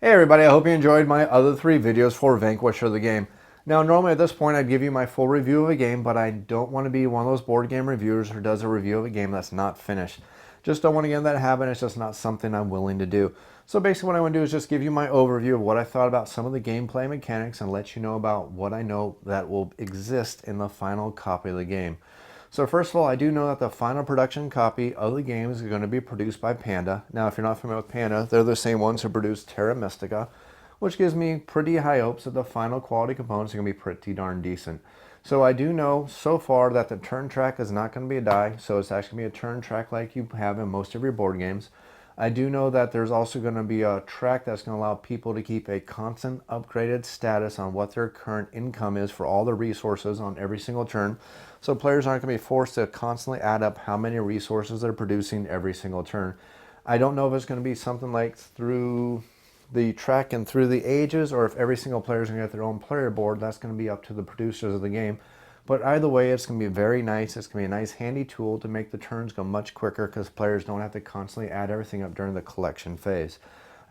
Hey everybody, I hope you enjoyed my other 3 videos for Vanquisher the game. Now normally at this point I'd give you my full review of a game, but I don't want to be one of those board game reviewers who does a review of a game that's not finished. Just don't want to get in that habit, it's just not something I'm willing to do. So basically what I want to do is just give you my overview of what I thought about some of the gameplay mechanics and let you know about what I know that will exist in the final copy of the game. So first of all, I do know that the final production copy of the game is going to be produced by Panda. Now, if you're not familiar with Panda, they're the same ones who produced Terra Mystica, which gives me pretty high hopes that the final quality components are going to be pretty darn decent. So I do know so far that the turn track is not going to be a die, so it's actually going to be a turn track like you have in most of your board games. I do know that there's also going to be a track that's going to allow people to keep a constant upgraded status on what their current income is for all the resources on every single turn. So players aren't going to be forced to constantly add up how many resources they're producing every single turn. I don't know if it's going to be something like through the track and through the ages, or if every single player is going to get their own player board. That's going to be up to the producers of the game. But either way, it's going to be very nice. It's going to be a nice handy tool to make the turns go much quicker because players don't have to constantly add everything up during the collection phase.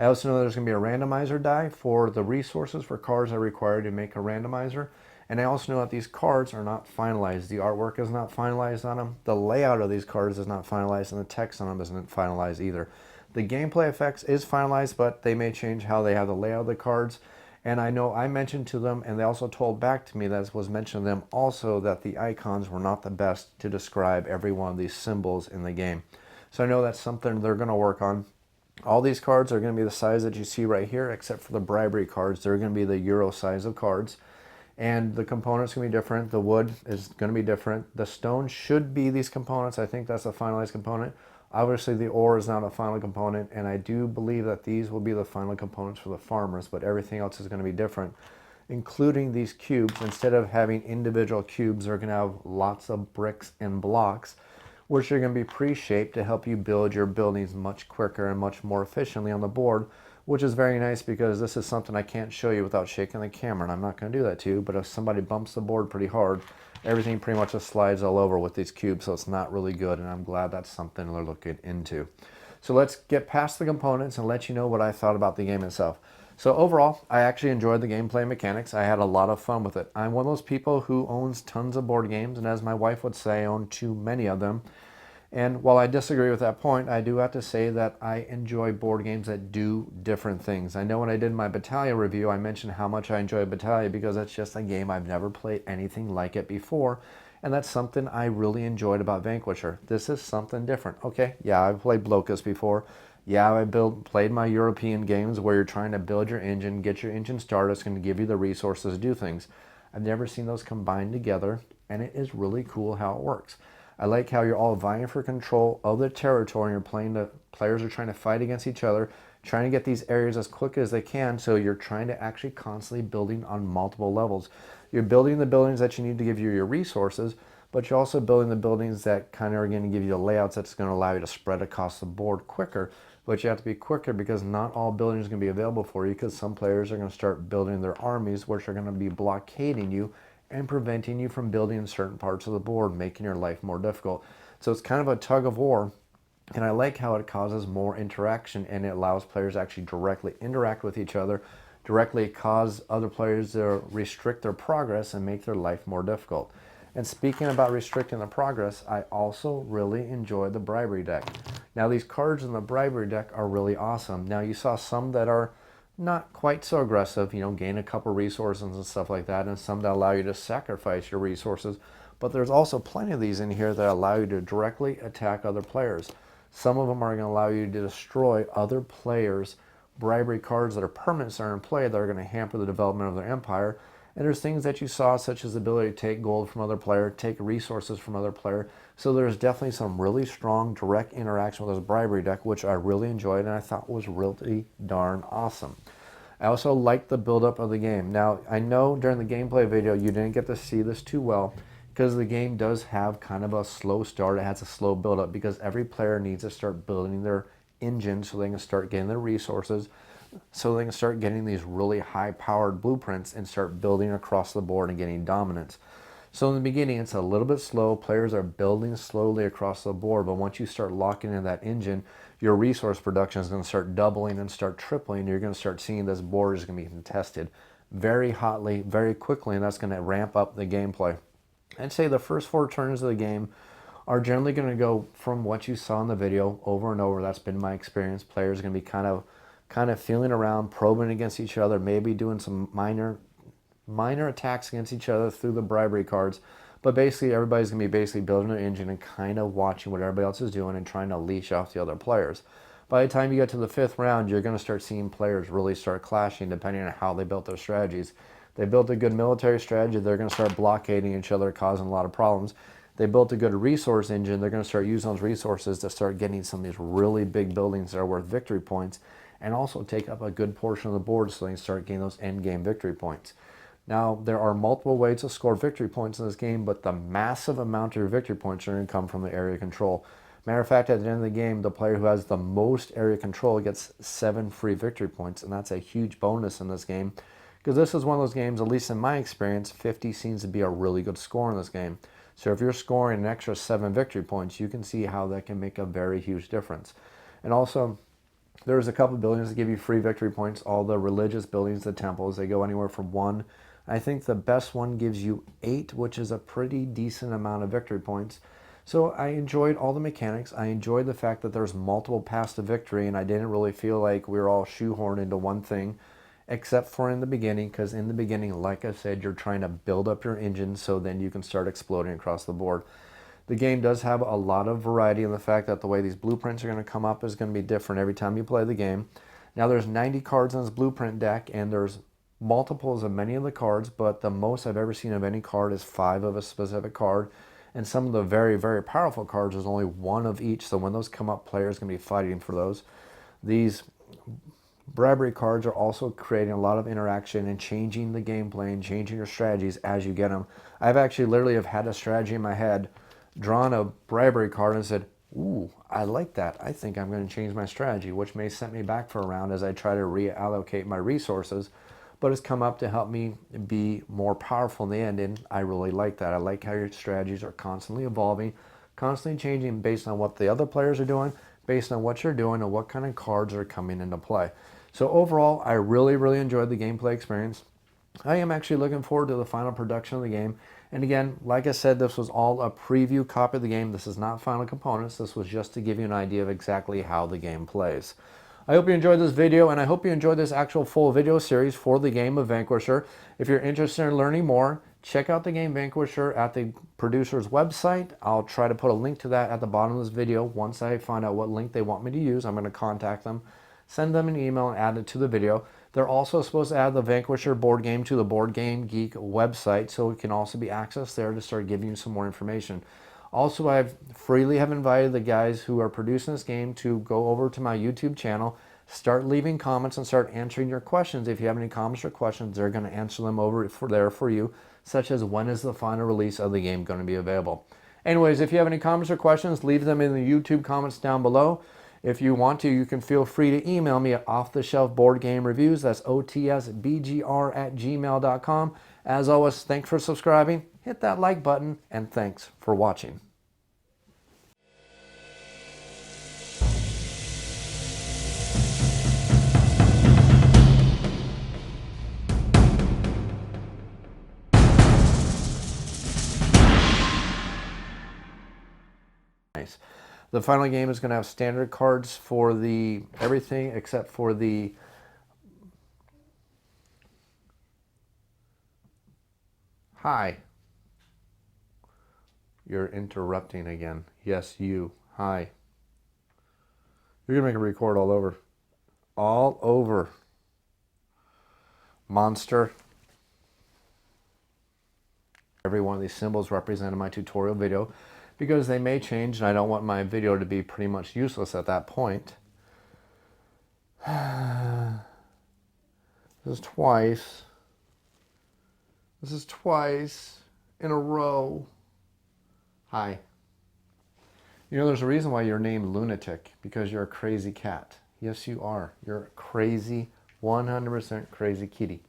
I also know there's going to be a randomizer die for the resources for cards that are required to make a randomizer. And I also know that these cards are not finalized. The artwork is not finalized on them. The layout of these cards is not finalized, and the text on them isn't finalized either. The gameplay effects is finalized, but they may change how they have the layout of the cards. And I know I mentioned to them, and they also told back to me, that was mentioned to them also, that the icons were not the best to describe every one of these symbols in the game. So I know that's something they're going to work on. All these cards are going to be the size that you see right here, except for the bribery cards. They're going to be the Euro size of cards. And the components are going to be different. The wood is going to be different. The stone should be these components. I think that's a finalized component. Obviously, the ore is not a final component, and I do believe that these will be the final components for the farmers, but everything else is going to be different, including these cubes. Instead of having individual cubes, they're going to have lots of bricks and blocks, which are going to be pre-shaped to help you build your buildings much quicker and much more efficiently on the board, which is very nice because this is something I can't show you without shaking the camera, and I'm not going to do that to you, but if somebody bumps the board pretty hard, everything pretty much just slides all over with these cubes, so it's not really good, and I'm glad that's something they're looking into. So let's get past the components and let you know what I thought about the game itself. So overall, I actually enjoyed the gameplay mechanics. I had a lot of fun with it. I'm one of those people who owns tons of board games, and as my wife would say, I own too many of them. And while I disagree with that point, I do have to say that I enjoy board games that do different things. I know when I did my Battaglia review, I mentioned how much I enjoy Battaglia because it's just a game I've never played anything like it before. And that's something I really enjoyed about Vanquisher. This is something different. Okay, yeah, I've played Blokus before. Yeah, played my European games where you're trying to build your engine, get your engine started. It's going to give you the resources to do things. I've never seen those combined together, and it is really cool how it works. I like how you're all vying for control of the territory. You're playing, the players are trying to fight against each other, trying to get these areas as quick as they can, so you're trying to actually constantly building on multiple levels. You're building the buildings that you need to give you your resources, but you're also building the buildings that kind of are going to give you the layouts that's going to allow you to spread across the board quicker. But you have to be quicker because not all buildings are going to be available for you, because some players are going to start building their armies, which are going to be blockading you and preventing you from building in certain parts of the board, making your life more difficult. So it's kind of a tug of war, and I like how it causes more interaction, and it allows players to actually directly interact with each other, directly cause other players to restrict their progress and make their life more difficult. And speaking about restricting the progress, I also really enjoy the bribery deck. Now these cards in the bribery deck are really awesome. Now you saw some that are not quite so aggressive, gain a couple resources and stuff like that, and some that allow you to sacrifice your resources. But there's also plenty of these in here that allow you to directly attack other players. Some of them are going to allow you to destroy other players' bribery cards that are permanents that are in play that are going to hamper the development of their empire. And there's things that you saw, such as the ability to take gold from other player, take resources from other player. So there's definitely some really strong direct interaction with this bribery deck, which I really enjoyed and I thought was really darn awesome. I also liked the build-up of the game. Now, I know during the gameplay video you didn't get to see this too well because the game does have kind of a slow start. It has a slow build-up because every player needs to start building their engine so they can start getting their resources, so they can start getting these really high-powered blueprints and start building across the board and getting dominance. So in the beginning, it's a little bit slow. Players are building slowly across the board, but once you start locking in that engine, your resource production is going to start doubling and start tripling. You're going to start seeing this board is going to be contested very hotly, very quickly, and that's going to ramp up the gameplay. I'd say the first 4 turns of the game are generally going to go from what you saw in the video over and over. That's been my experience. Players are going to be kind of feeling around, probing against each other, maybe doing some minor attacks against each other through the bribery cards. But basically, everybody's going to be basically building their engine and kind of watching what everybody else is doing and trying to leash off the other players. By the time you get to the 5th round, you're going to start seeing players really start clashing depending on how they built their strategies. They built a good military strategy, they're going to start blockading each other, causing a lot of problems. They built a good resource engine, they're going to start using those resources to start getting some of these really big buildings that are worth victory points and also take up a good portion of the board so they can start getting those end game victory points. Now, there are multiple ways to score victory points in this game, but the massive amount of your victory points are going to come from the area control. Matter of fact, at the end of the game, the player who has the most area control gets 7 free victory points, and that's a huge bonus in this game. Because this is one of those games, at least in my experience, 50 seems to be a really good score in this game. So if you're scoring an extra 7 victory points, you can see how that can make a very huge difference. And also, there's a couple of buildings that give you free victory points. All the religious buildings, the temples, they go anywhere from 1. I think the best one gives you 8, which is a pretty decent amount of victory points. So I enjoyed all the mechanics. I enjoyed the fact that there's multiple paths to victory, and I didn't really feel like we were all shoehorned into one thing, except for in the beginning, because in the beginning, like I said, you're trying to build up your engine so then you can start exploding across the board. The game does have a lot of variety in the fact that the way these blueprints are going to come up is going to be different every time you play the game. Now there's 90 cards in this blueprint deck, and there's multiples of many of the cards, but the most I've ever seen of any card is 5 of a specific card. And some of the very, very powerful cards, there's only 1 of each. So when those come up, players are going to be fighting for those. These bribery cards are also creating a lot of interaction and changing the gameplay and changing your strategies as you get them. I've actually literally have had a strategy in my head, drawn a bribery card and said, ooh, I like that. I think I'm going to change my strategy, which may set me back for a round as I try to reallocate my resources. But it's come up to help me be more powerful in the end, and I really like that. I like how your strategies are constantly evolving, constantly changing based on what the other players are doing, based on what you're doing, and what kind of cards are coming into play. So overall, I really, really enjoyed the gameplay experience. I am actually looking forward to the final production of the game. And again, like I said, this was all a preview copy of the game. This is not final components. This was just to give you an idea of exactly how the game plays. I hope you enjoyed this video, and I hope you enjoyed this actual full video series for the game of Vanquisher. If you're interested in learning more, check out the game Vanquisher at the producer's website. I'll try to put a link to that at the bottom of this video. Once I find out what link they want me to use, I'm going to contact them, send them an email, and add it to the video. They're also supposed to add the Vanquisher board game to the Board Game Geek website, so it can also be accessed there to start giving you some more information. Also, I freely have invited the guys who are producing this game to go over to my YouTube channel, start leaving comments, and start answering your questions. If you have any comments or questions, they're going to answer them over there for you, such as when is the final release of the game going to be available. Anyways, if you have any comments or questions, leave them in the YouTube comments down below. If you want to, you can feel free to email me at offtheshelfboardgamereviews. That's otsbgr@gmail.com. As always, thanks for subscribing. Hit that like button, and thanks for watching. Nice. The final game is going to have standard cards for the everything except for the hi. You're interrupting again. Yes, you. Hi. You're going to make a record all over. All over. Monster. Every one of these symbols represented my tutorial video because they may change and I don't want my video to be pretty much useless at that point. This is twice. This is twice in a row. Hi. You know, there's a reason why you're named Lunatic, because you're a crazy cat. Yes, you are. You're a crazy, 100% crazy kitty.